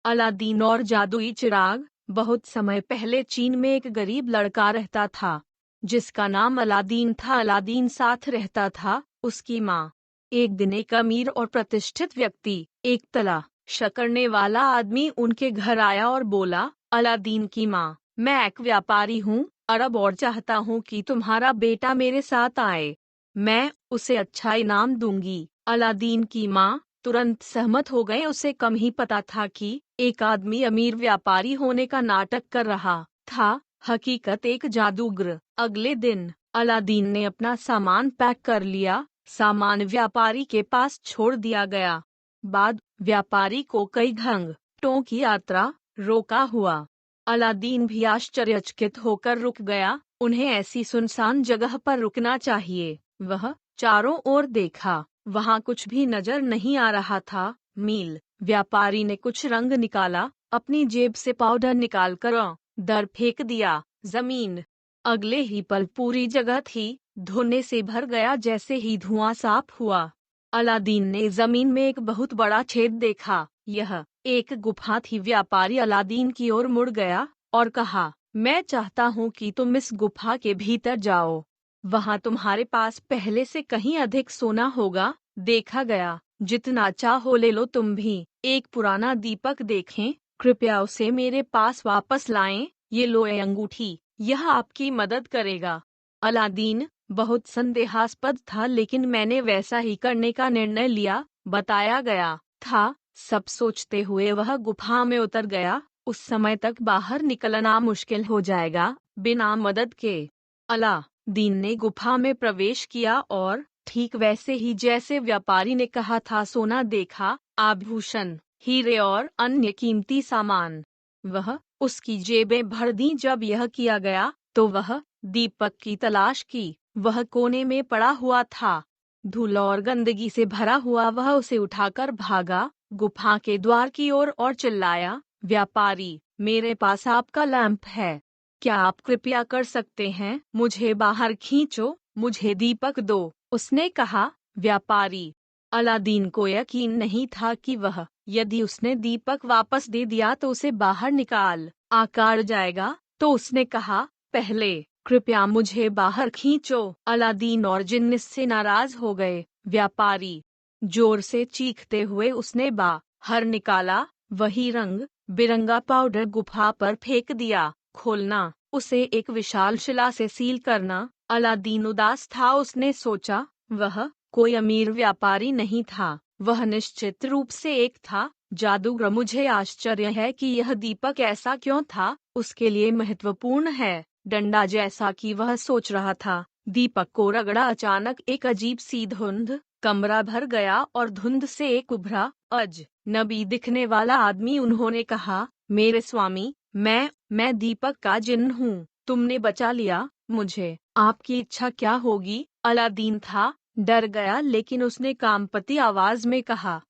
Aladdin और जादुई चिराग। बहुत समय पहले चीन में एक गरीब लड़का रहता था जिसका नाम अलादीन था। अलादीन साथ रहता था उसकी माँ। एक दिन एक अमीर और प्रतिष्ठित व्यक्ति, एक तलाश करने वाला आदमी उनके घर आया और बोला, अलादीन की माँ, मैं एक व्यापारी हूँ अरब और चाहता हूँ कि तुम्हारा बेटा मेरे साथ आए। मैं उसे अच्छा इनाम दूंगी। अलादीन की माँ तुरंत सहमत हो गए। उसे कम ही पता था कि एक आदमी अमीर व्यापारी होने का नाटक कर रहा था, हकीकत एक जादूगर। अगले दिन अलादीन ने अपना सामान पैक कर लिया। सामान व्यापारी के पास छोड़ दिया गया। बाद व्यापारी को कई घंटों की यात्रा रोका हुआ। अलादीन भी आश्चर्यचकित होकर रुक गया। उन्हें ऐसी सुनसान जगह पर रुकना चाहिए। वह चारों ओर देखा, वहां कुछ भी नजर नहीं आ रहा था। मील व्यापारी ने कुछ रंग निकाला, अपनी जेब से पाउडर निकालकर दर फेंक दिया। जमीन अगले ही पल पूरी जगह थी धुएं से भर गया। जैसे ही धुआं साफ हुआ, अलादीन ने जमीन में एक बहुत बड़ा छेद देखा। यह एक गुफा थी। व्यापारी अलादीन की ओर मुड़ गया और कहा, मैं चाहता हूँ कि तुम इस गुफा के भीतर जाओ। वहां तुम्हारे पास पहले से कहीं अधिक सोना होगा। देखा गया, जितना चाहो ले लो। तुम भी एक पुराना दीपक देखें, कृपया उसे मेरे पास वापस लाएं। ये लो ये अंगूठी, यह आपकी मदद करेगा। अलादीन बहुत संदेहास्पद था, लेकिन मैंने वैसा ही करने का निर्णय लिया, बताया गया था। सब सोचते हुए वह गुफा में उतर गया। उस समय तक बाहर निकलना मुश्किल हो जाएगा बिना मदद के। अलादीन ने गुफा में प्रवेश किया और ठीक वैसे ही जैसे व्यापारी ने कहा था, सोना देखा, आभूषण, हीरे और अन्य कीमती सामान। वह उसकी जेबें भर दी। जब यह किया गया तो वह दीपक की तलाश की। वह कोने में पड़ा हुआ था, धूल और गंदगी से भरा हुआ। वह उसे उठाकर भागा गुफा के द्वार की ओर और चिल्लाया, व्यापारी, मेरे पास आपका लैंप है, क्या आप कृपया कर सकते हैं? मुझे बाहर खींचो, मुझे दीपक दो। उसने कहा। व्यापारी अलादीन को यकीन नहीं था कि वह, यदि उसने दीपक वापस दे दिया तो उसे बाहर निकाल आकार जाएगा। तो उसने कहा, पहले कृपया मुझे बाहर खींचो। अलादीन और जिन्न से नाराज हो गए। व्यापारी जोर से चीखते हुए उसने बाहर निकाला वही रंग बिरंगा पाउडर गुफा पर फेंक दिया। खोलना, उसे एक विशाल शिला से सील करना। अलादीन उदास था। उसने सोचा, वह कोई अमीर व्यापारी नहीं था, वह निश्चित रूप से एक था जादूगर। मुझे आश्चर्य है कि यह दीपक ऐसा क्यों था, उसके लिए महत्वपूर्ण है डंडा, जैसा कि वह सोच रहा था। दीपक को रगड़ा। अचानक एक अजीब सी धुंध कमरा भर गया और धुंध से एक उभरा अजनबी दिखने वाला आदमी। उन्होंने कहा, मेरे स्वामी, मैं दीपक का जिन्न हूँ। तुमने बचा लिया मुझे। आपकी इच्छा क्या होगी? अलादीन था, डर गया, लेकिन उसने कामपति आवाज में कहा,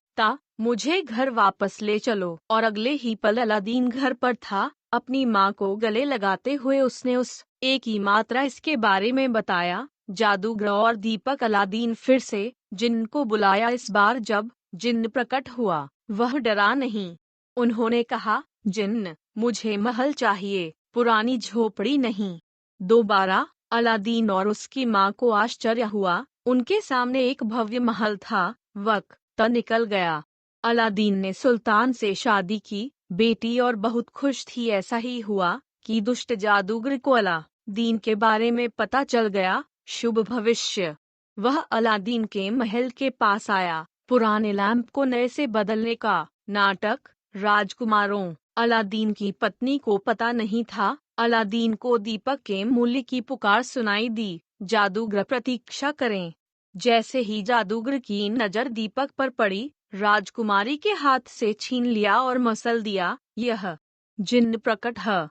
मुझे घर वापस ले चलो। और अगले ही पल अलादीन घर पर था। अपनी माँ को गले लगाते हुए उसने उस एक ही मात्रा इसके बारे में बताया। जादूगर और दीपक। अलादीन फिर से जिन्न को बुलाया। इस बार जब जिन्न प्रकट हुआ, वह डरा नहीं। उन्होंने कहा, जिन्न, मुझे महल चाहिए, पुरानी झोपड़ी नहीं। दोबारा अलादीन और उसकी माँ को आश्चर्य हुआ। उनके सामने एक भव्य महल था। वक्त निकल गया। अलादीन ने सुल्तान से शादी की, बेटी और बहुत खुश थी। ऐसा ही हुआ कि दुष्ट जादूगर को अलादीन के बारे में पता चल गया। शुभ भविष्य। वह अलादीन के महल के पास आया। पुराने लैंप को नए से बदलने का नाटक। राजकुमारों। अलादीन की पत्नी को पता नहीं था। अलादीन को दीपक के मूल्य की पुकार सुनाई दी। जादूगर, प्रतीक्षा करें। जैसे ही जादूगर की नजर दीपक पर पड़ी, राजकुमारी के हाथ से छीन लिया और मसल दिया। यह जिन्न प्रकट है।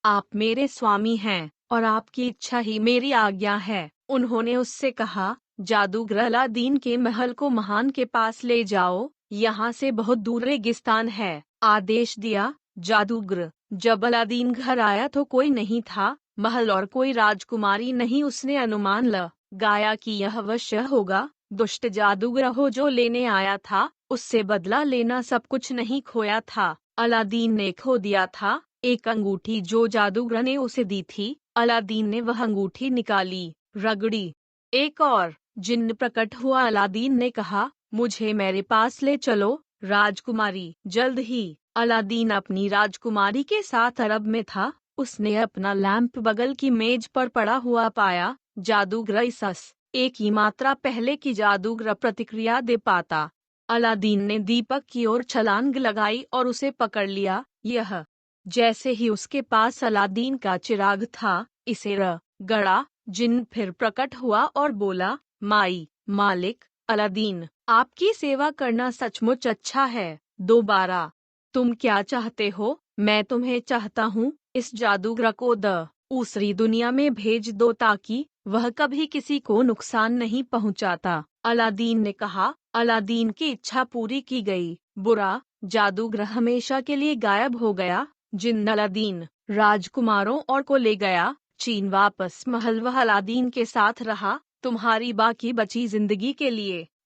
आप मेरे स्वामी हैं और आपकी इच्छा ही मेरी आज्ञा है। उन्होंने उससे कहा, जादूगर, अलादीन के महल को महान के पास ले जाओ, यहाँ से बहुत दूर रेगिस्तान है। आदेश दिया। जादूगर जब अलादीन घर आया तो कोई नहीं था, महल और कोई राजकुमारी नहीं। उसने अनुमान लगाया कि यह अवश्य होगा दुष्ट जादूगर हो जो लेने आया था। उससे बदला लेना, सब कुछ नहीं खोया था। अलादीन ने खो दिया था एक अंगूठी जो जादूगर ने उसे दी थी। अलादीन ने वह अंगूठी निकाली, रगड़ी। एक और जिन्न प्रकट हुआ। अलादीन ने कहा, मुझे मेरे पास ले चलो राजकुमारी। जल्द ही अलादीन अपनी राजकुमारी के साथ अरब में था। उसने अपना लैंप बगल की मेज पर पड़ा हुआ पाया। जादूगर इसस एक ही मात्रा पहले की जादूगर प्रतिक्रिया दे पाता। अलादीन ने दीपक की ओर छलांग लगाई और उसे पकड़ लिया। यह जैसे ही उसके पास अलादीन का चिराग था, इसे गड़ा। जिन्न फिर प्रकट हुआ और बोला, मालिक अलादीन, आपकी सेवा करना सचमुच अच्छा है। दोबारा तुम क्या चाहते हो? मैं तुम्हें चाहता हूँ इस जादूगर को दूसरी दुनिया में भेज दो ताकि वह कभी किसी को नुकसान नहीं पहुँचाता। अलादीन ने कहा। अलादीन की इच्छा पूरी की गई। बुरा जादूगर हमेशा के लिए गायब हो गया। जिन्न अलादीन राजकुमारों और को ले गया। चीन वापस महल वह अलादीन के साथ रहा तुम्हारी बाकी बची जिंदगी के लिए।